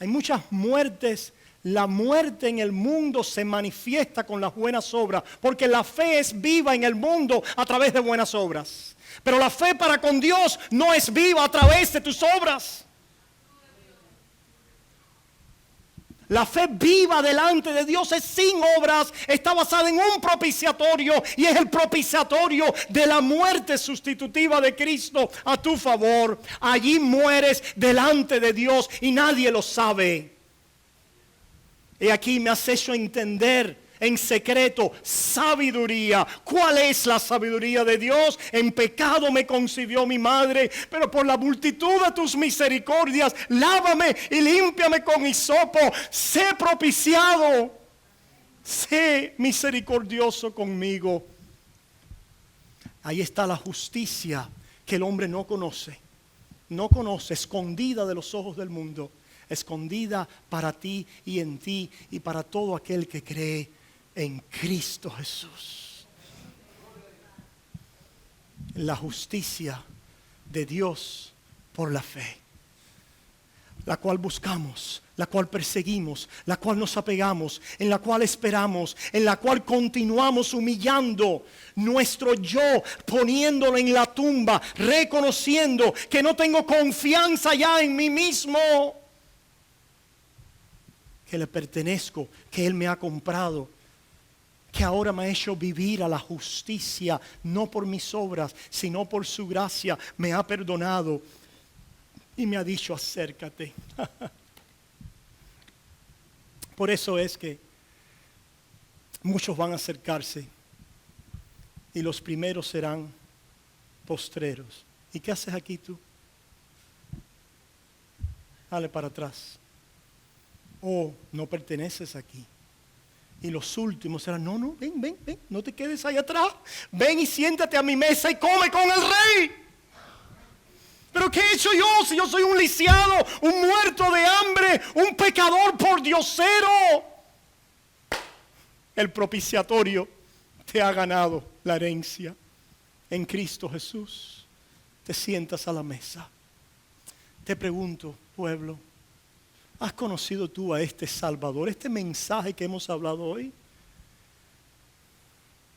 Hay muchas muertes. La muerte en el mundo se manifiesta con las buenas obras, porque la fe es viva en el mundo a través de buenas obras. Pero la fe para con Dios no es viva a través de tus obras. La fe viva delante de Dios es sin obras, está basada en un propiciatorio y es el propiciatorio de la muerte sustitutiva de Cristo a tu favor. Allí mueres delante de Dios y nadie lo sabe. Y aquí me has hecho entender en secreto sabiduría. ¿Cuál es la sabiduría de Dios? En pecado me concibió mi madre, pero por la multitud de tus misericordias, lávame y límpiame con hisopo. Sé propiciado, sé misericordioso conmigo. Ahí está la justicia que el hombre no conoce, escondida de los ojos del mundo, escondida para ti y en ti y para todo aquel que cree en Cristo Jesús. La justicia de Dios por la fe, la cual buscamos, la cual perseguimos, la cual nos apegamos, en la cual esperamos, en la cual continuamos humillando nuestro yo, poniéndolo en la tumba, reconociendo que no tengo confianza ya en mí mismo, que le pertenezco, que Él me ha comprado, que ahora me ha hecho vivir a la justicia, no por mis obras, sino por su gracia. Me ha perdonado y me ha dicho: acércate. Por eso es que muchos van a acercarse y los primeros serán postreros. ¿Y qué haces aquí tú? Dale para atrás. Oh, no perteneces aquí. Y los últimos serán: no, ven, no te quedes ahí atrás. Ven y siéntate a mi mesa y come con el rey. ¿Pero qué he hecho yo si yo soy un lisiado, un muerto de hambre, un pecador por diosero? El propiciatorio te ha ganado la herencia. En Cristo Jesús te sientas a la mesa. Te pregunto, pueblo, ¿has conocido tú a este Salvador? Este mensaje que hemos hablado hoy,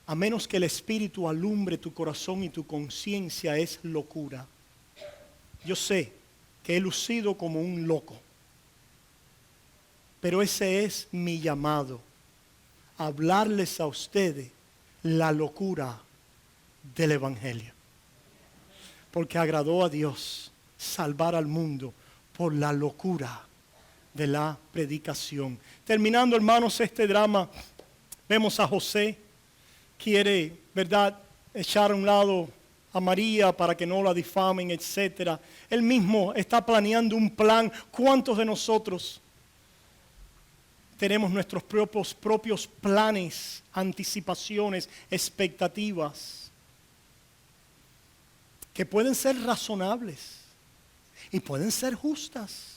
a menos que el Espíritu alumbre tu corazón y tu conciencia, es locura. Yo sé que he lucido como un loco, pero ese es mi llamado: hablarles a ustedes la locura del Evangelio, porque agradó a Dios salvar al mundo por la locura de la predicación. Terminando, hermanos, este drama, vemos a José, quiere, ¿verdad?, echar a un lado a María para que no la difamen, etcétera. Él mismo está planeando un plan. ¿Cuántos de nosotros tenemos nuestros propios planes, anticipaciones, expectativas, que pueden ser razonables y pueden ser justas,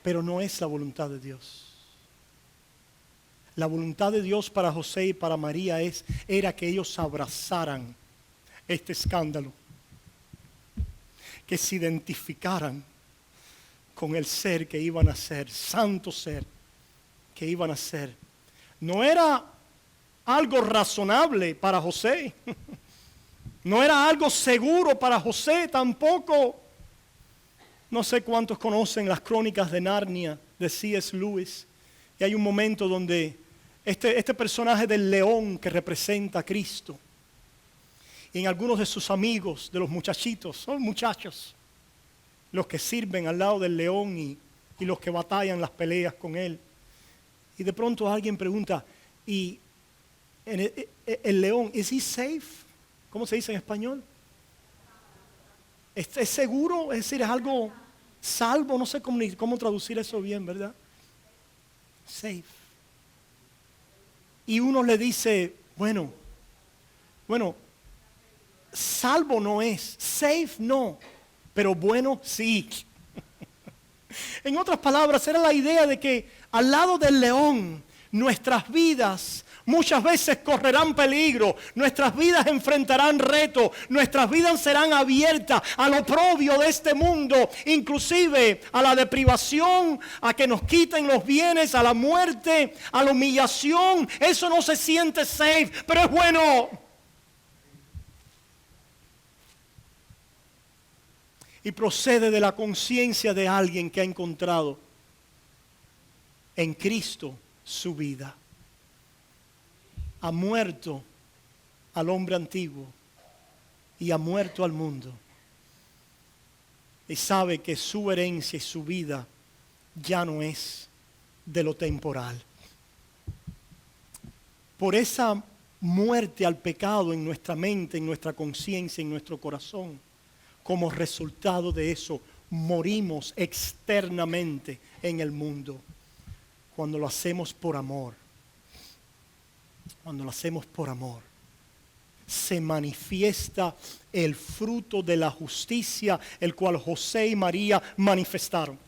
pero no es la voluntad de Dios? La voluntad de Dios para José y para María era que ellos abrazaran este escándalo, que se identificaran con el ser que iban a ser, santo ser que iban a ser. No era algo razonable para José, no era algo seguro para José tampoco. No sé cuántos conocen las Crónicas de Narnia de C.S. Lewis, y hay un momento donde este personaje del león que representa a Cristo, y en algunos de sus amigos, de los muchachitos, son muchachos, los que sirven al lado del león y los que batallan las peleas con él. Y de pronto alguien pregunta: ¿y el león, is he safe? ¿Cómo se dice en español? ¿Es seguro? Es decir, es algo salvo, no sé cómo traducir eso bien, ¿verdad? Safe. Y uno le dice, bueno, salvo no es, safe no, pero bueno sí. En otras palabras, era la idea de que al lado del león, nuestras vidas muchas veces correrán peligro, nuestras vidas enfrentarán retos, nuestras vidas serán abiertas al oprobio de este mundo, inclusive a la deprivación, a que nos quiten los bienes, a la muerte, a la humillación. Eso no se siente safe, pero es bueno. Y procede de la conciencia de alguien que ha encontrado en Cristo su vida. Ha muerto al hombre antiguo y ha muerto al mundo. Y sabe que su herencia y su vida ya no es de lo temporal. Por esa muerte al pecado en nuestra mente, en nuestra conciencia, en nuestro corazón, como resultado de eso, morimos externamente en el mundo. Cuando lo hacemos por amor, se manifiesta el fruto de la justicia, el cual José y María manifestaron.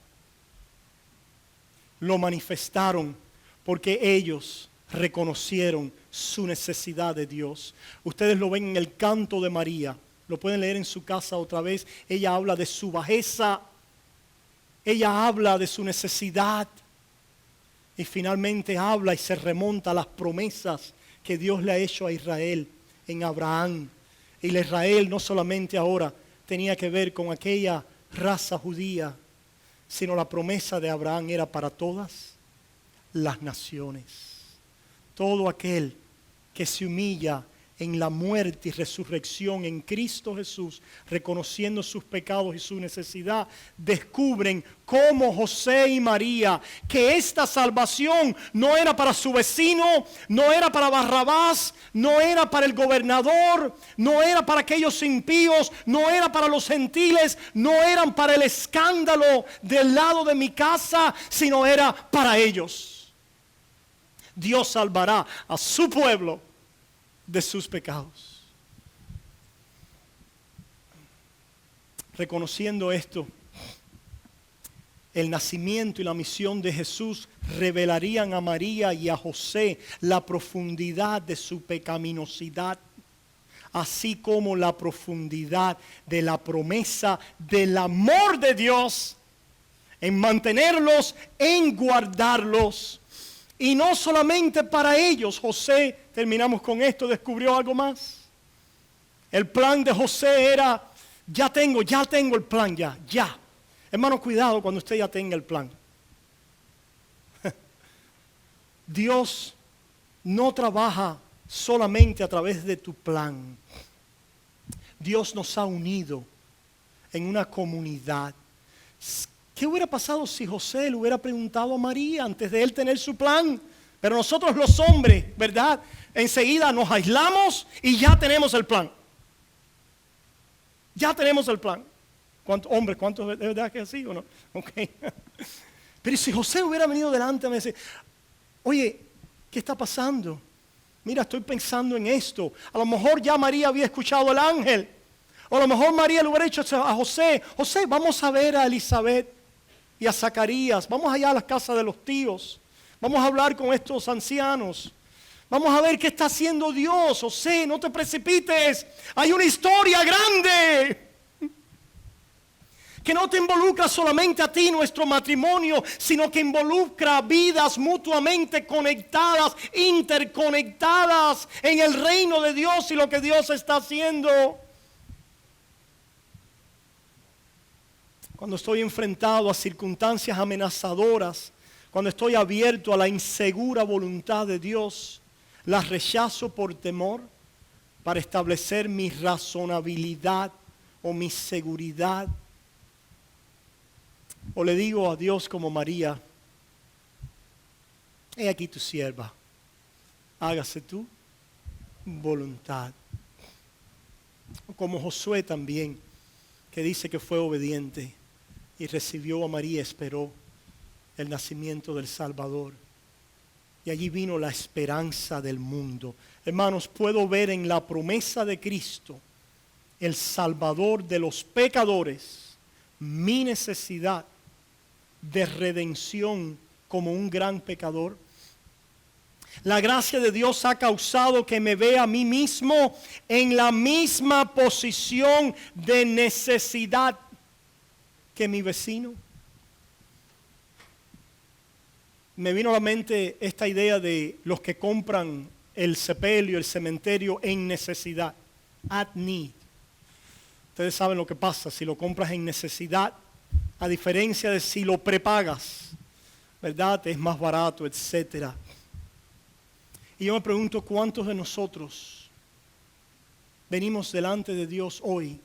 Lo manifestaron porque ellos reconocieron su necesidad de Dios. Ustedes lo ven en el canto de María. Lo pueden leer en su casa otra vez. Ella habla de su bajeza. Ella habla de su necesidad. Y finalmente habla y se remonta a las promesas que Dios le ha hecho a Israel en Abraham. Y el Israel no solamente ahora tenía que ver con aquella raza judía, sino la promesa de Abraham era para todas las naciones. Todo aquel que se humilla en la muerte y resurrección en Cristo Jesús, reconociendo sus pecados y su necesidad, descubren como José y María que esta salvación no era para su vecino, no era para Barrabás, no era para el gobernador, no era para aquellos impíos, no era para los gentiles, no eran para el escándalo del lado de mi casa, sino era para ellos. Dios salvará a su pueblo de sus pecados. Reconociendo esto, el nacimiento y la misión de Jesús revelarían a María y a José la profundidad de su pecaminosidad, así como la profundidad de la promesa del amor de Dios en mantenerlos, en guardarlos. Y no solamente para ellos. José, terminamos con esto, descubrió algo más. El plan de José era, ya tengo el plan, ya. Hermano, cuidado cuando usted ya tenga el plan. Dios no trabaja solamente a través de tu plan. Dios nos ha unido en una comunidad. ¿Qué hubiera pasado si José le hubiera preguntado a María antes de él tener su plan? Pero nosotros los hombres, ¿verdad? Enseguida nos aislamos y ya tenemos el plan. Ya tenemos el plan. ¿Cuántos de verdad que es así o no? Okay. Pero si José hubiera venido delante y me dice, oye, ¿qué está pasando? Mira, estoy pensando en esto. A lo mejor ya María había escuchado al ángel. O a lo mejor María le hubiera dicho a José, vamos a ver a Elizabeth y a Zacarías, vamos allá a la casa de los tíos, vamos a hablar con estos ancianos, vamos a ver qué está haciendo Dios. José, no te precipites, hay una historia grande que no te involucra solamente a ti, nuestro matrimonio, sino que involucra vidas mutuamente conectadas, interconectadas en el reino de Dios y lo que Dios está haciendo. Cuando estoy enfrentado a circunstancias amenazadoras, cuando estoy abierto a la insegura voluntad de Dios, las rechazo por temor para establecer mi razonabilidad o mi seguridad. O le digo a Dios como María, he aquí tu sierva, hágase tu voluntad. O como Josué también, que dice que fue obediente. y recibió a María, esperó el nacimiento del Salvador. Y allí vino la esperanza del mundo. Hermanos, puedo ver en la promesa de Cristo, el Salvador de los pecadores, mi necesidad de redención como un gran pecador. La gracia de Dios ha causado que me vea a mí mismo en la misma posición de necesidad que mi vecino. Me vino a la mente esta idea de los que compran el sepelio, el cementerio en necesidad, at need. Ustedes saben lo que pasa si lo compras en necesidad, a diferencia de si lo prepagas, ¿verdad? Es más barato, etcétera. Y yo me pregunto, ¿cuántos de nosotros venimos delante de Dios hoy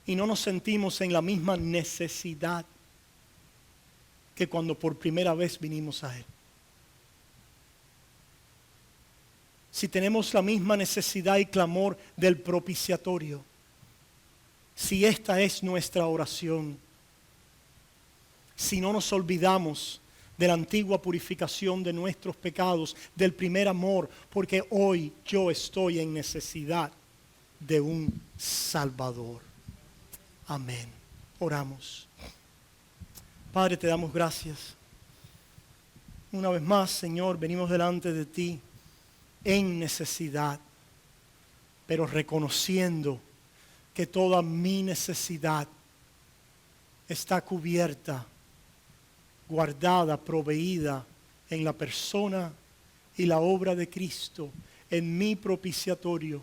y no nos sentimos en la misma necesidad que cuando por primera vez vinimos a Él? Si tenemos la misma necesidad y clamor del propiciatorio, si esta es nuestra oración, si no nos olvidamos de la antigua purificación de nuestros pecados, del primer amor, porque hoy yo estoy en necesidad de un Salvador. Amén. Oramos. Padre, te damos gracias. Una vez más, Señor, venimos delante de ti en necesidad, pero reconociendo que toda mi necesidad está cubierta, guardada, proveída en la persona y la obra de Cristo, en mi propiciatorio,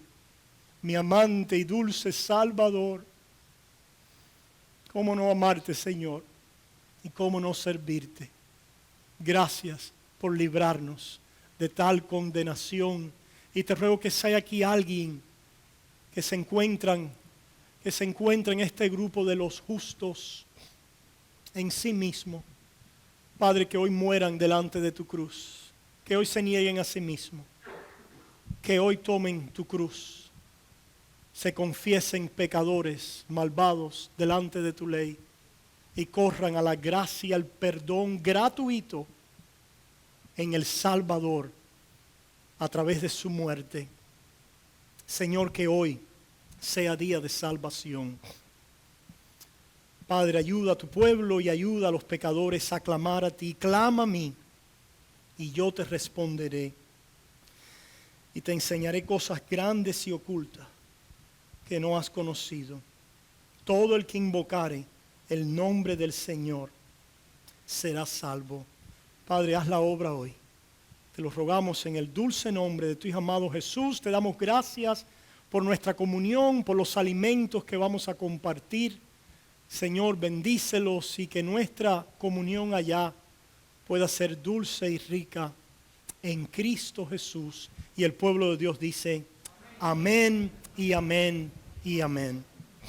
mi amante y dulce Salvador. ¿Cómo no amarte, Señor? ¿Y cómo no servirte? Gracias por librarnos de tal condenación. Y te ruego que si hay aquí alguien que se encuentra en este grupo de los justos en sí mismo, Padre, que hoy mueran delante de tu cruz, que hoy se nieguen a sí mismos, que hoy tomen tu cruz, se confiesen pecadores, malvados delante de tu ley y corran a la gracia, al perdón gratuito en el Salvador a través de su muerte. Señor, que hoy sea día de salvación. Padre, ayuda a tu pueblo y ayuda a los pecadores a clamar a ti. Clama a mí y yo te responderé. Y te enseñaré cosas grandes y ocultas que no has conocido. Todo el que invocare el nombre del Señor será salvo. Padre, haz la obra hoy. Te lo rogamos en el dulce nombre de tu Hijo amado Jesús. Te damos gracias por nuestra comunión, por los alimentos que vamos a compartir. Señor, bendícelos y que nuestra comunión allá pueda ser dulce y rica en Cristo Jesús. Y el pueblo de Dios dice, amén y amén y amén.